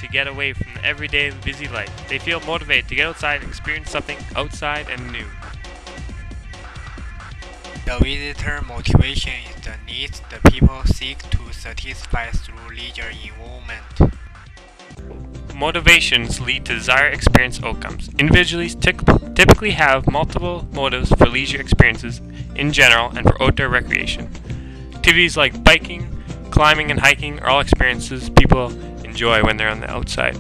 to get away from the everyday busy life. They feel motivated to get outside and experience something outside and new. The visitor motivation is the needs the people seek to satisfy through leisure involvement. Motivations lead to desired experience outcomes. Individuals typically have multiple motives for leisure experiences in general and for outdoor recreation. Activities like biking, climbing, and hiking are all experiences people enjoy when they're on the outside.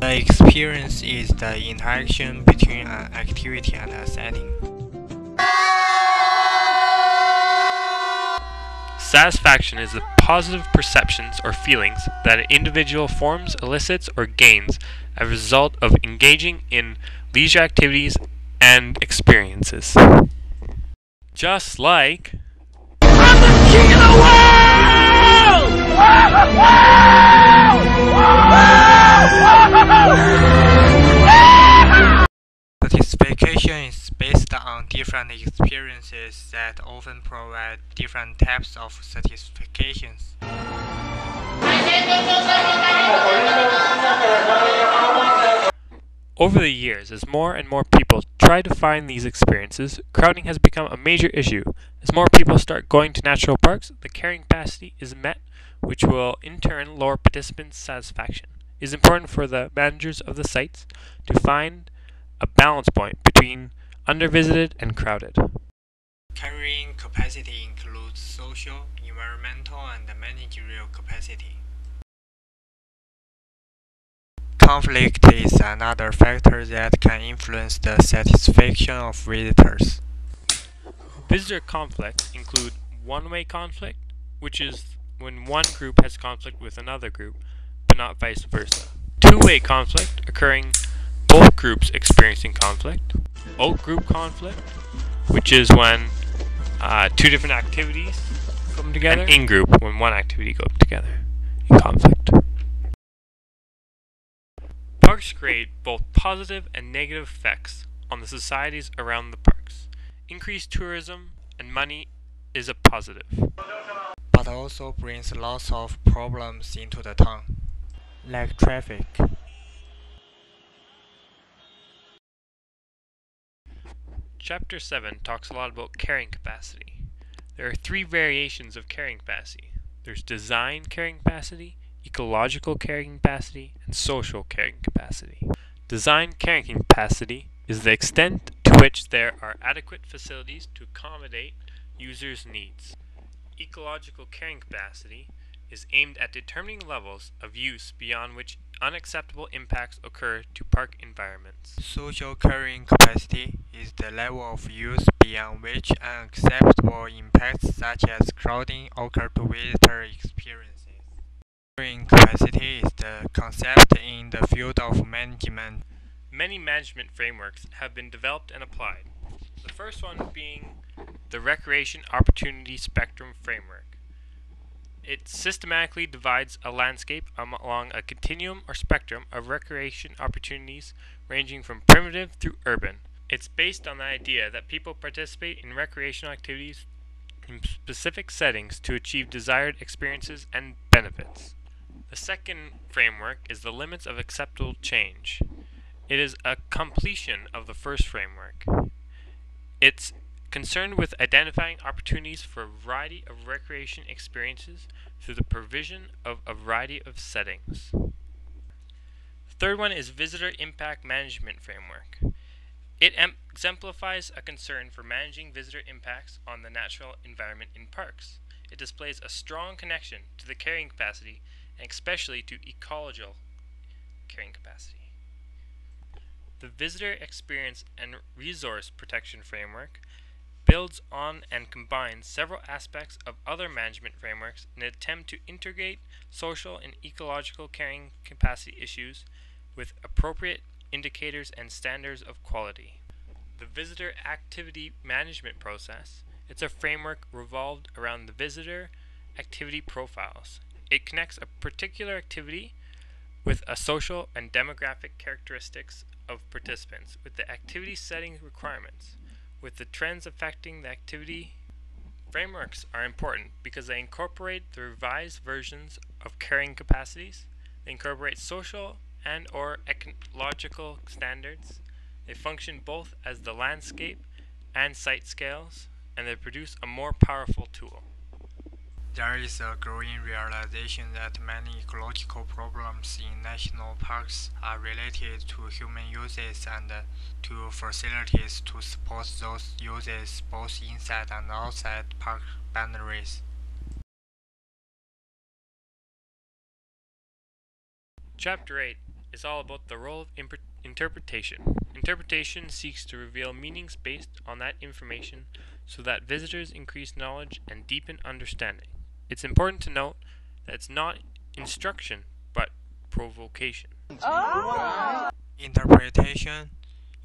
The experience is the interaction between an activity and a setting. Satisfaction is the positive perceptions or feelings that an individual forms, elicits, or gains as a result of engaging in leisure activities and experiences. Just like I'm the king of the world! Satisfaction is based on different experiences that often provide different types of satisfactions. over the years, as more and more people try to find these experiences, crowding has become a major issue. As more people start going to natural parks, the carrying capacity is met, which will in turn lower participants' satisfaction. It is important for the managers of the sites to find a balance point between undervisited and crowded. Carrying capacity includes social, environmental, and managerial capacity. Conflict is another factor that can influence the satisfaction of visitors. Visitor conflicts include one-way conflict, which is when one group has conflict with another group, but not vice versa. Two-way conflict, occurring both groups experiencing conflict. Out-group conflict, which is when two different activities come together. And in-group, when one activity goes together in conflict. Parks create both positive and negative effects on the societies around the parks. Increased tourism and money is a positive, but also brings lots of problems into the town, like traffic. Chapter 7 talks a lot about carrying capacity. There are three variations of carrying capacity. There's design carrying capacity, ecological carrying capacity, and social carrying capacity. Design carrying capacity is the extent to which there are adequate facilities to accommodate users' needs. Ecological carrying capacity is aimed at determining levels of use beyond which unacceptable impacts occur to park environments. Social carrying capacity is the level of use beyond which unacceptable impacts such as crowding occur to visitor experiences. Carrying capacity is the concept in the field of management. Many management frameworks have been developed and applied. The first one being the Recreation Opportunity Spectrum Framework. It systematically divides a landscape along a continuum or spectrum of recreation opportunities ranging from primitive through urban. It's based on the idea that people participate in recreational activities in specific settings to achieve desired experiences and benefits. The second framework is the Limits of Acceptable Change. It is a completion of the first framework. It's concerned with identifying opportunities for a variety of recreation experiences through the provision of a variety of settings. The third one is Visitor Impact Management Framework. It exemplifies a concern for managing visitor impacts on the natural environment in parks. It displays a strong connection to the carrying capacity and especially to ecological carrying capacity. The Visitor Experience and Resource Protection Framework builds on and combines several aspects of other management frameworks in an attempt to integrate social and ecological carrying capacity issues with appropriate indicators and standards of quality. The Visitor Activity Management Process. It's a framework revolved around the visitor activity profiles. It connects a particular activity with a social and demographic characteristics of participants, with the activity setting requirements, with the trends affecting the activity. Frameworks are important because they incorporate the revised versions of carrying capacities. They incorporate social and or ecological standards. They function both as the landscape and site scales, and they produce a more powerful tool. There is a growing realization that many ecological problems in national parks are related to human uses and to facilities to support those uses both inside and outside park boundaries. Chapter 8 is all about the role of interpretation. Interpretation seeks to reveal meanings based on that information so that visitors increase knowledge and deepen understanding. It's important to note that it's not instruction, but provocation. Interpretation,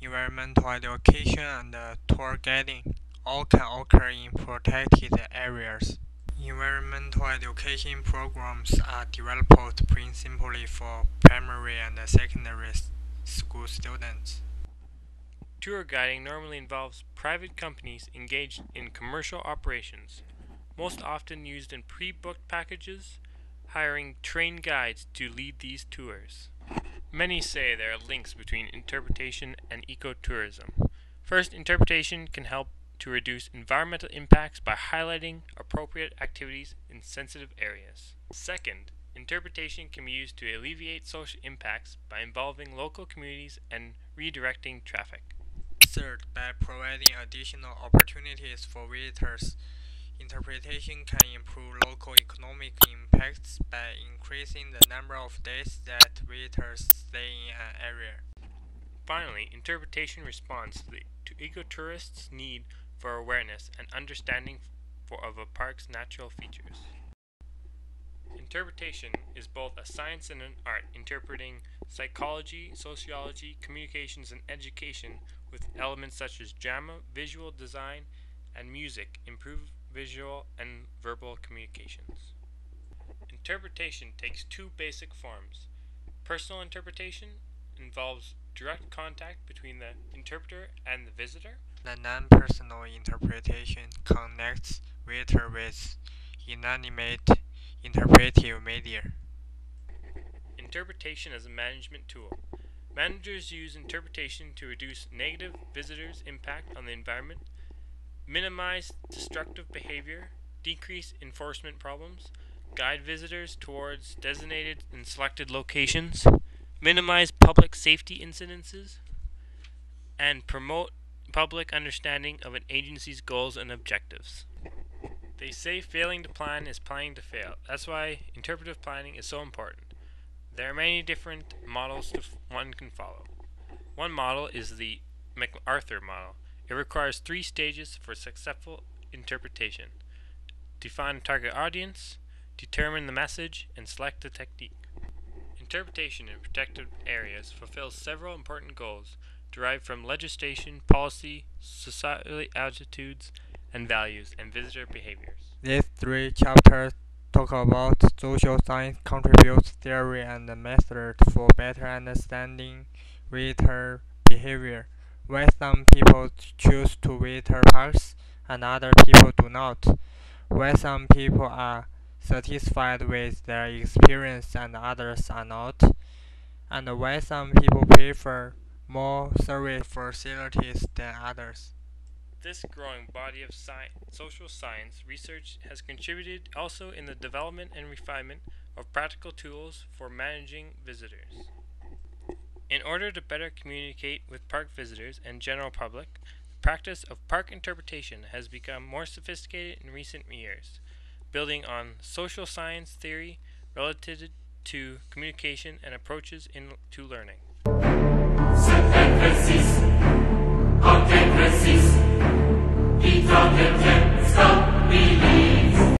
environmental education, and tour guiding all can occur in protected areas. Environmental education programs are developed principally for primary and secondary school students. Tour guiding normally involves private companies engaged in commercial operations, most often used in pre-booked packages, hiring trained guides to lead these tours. Many say there are links between interpretation and ecotourism. First, interpretation can help to reduce environmental impacts by highlighting appropriate activities in sensitive areas. Second, interpretation can be used to alleviate social impacts by involving local communities and redirecting traffic. Third, by providing additional opportunities for visitors, interpretation can improve local economic impacts by increasing the number of days that visitors stay in an area. Finally, interpretation responds to ecotourists' need for awareness and understanding of a park's natural features. Interpretation is both a science and an art, interpreting psychology, sociology, communications, and education with elements such as drama, visual design, and music improve visual and verbal communications. Interpretation takes two basic forms. Personal interpretation involves direct contact between the interpreter and the visitor. The non-personal interpretation connects visitor with inanimate interpretive media. Interpretation as a management tool. Managers use interpretation to reduce negative visitors' impact on the environment, minimize destructive behavior, decrease enforcement problems, guide visitors towards designated and selected locations, minimize public safety incidences, and promote public understanding of an agency's goals and objectives. They say failing to plan is planning to fail. That's why interpretive planning is so important. There are many different models one can follow. One model is the MacArthur model. It requires 3 stages for successful interpretation: define a target audience, determine the message, and select the technique. Interpretation in protected areas fulfills several important goals derived from legislation, policy, societal attitudes and values, and visitor behaviors. These 3 chapters talk about social science contributes theory and method for better understanding visitor behavior, why some people choose to visit parks and other people do not, why some people are satisfied with their experience and others are not, and why some people prefer more service facilities than others. This growing body of social science research has contributed also in the development and refinement of practical tools for managing visitors. In order to better communicate with park visitors and general public, the practice of park interpretation has become more sophisticated in recent years, building on social science theory related to communication and approaches to learning. Saint Francis, Saint Francis,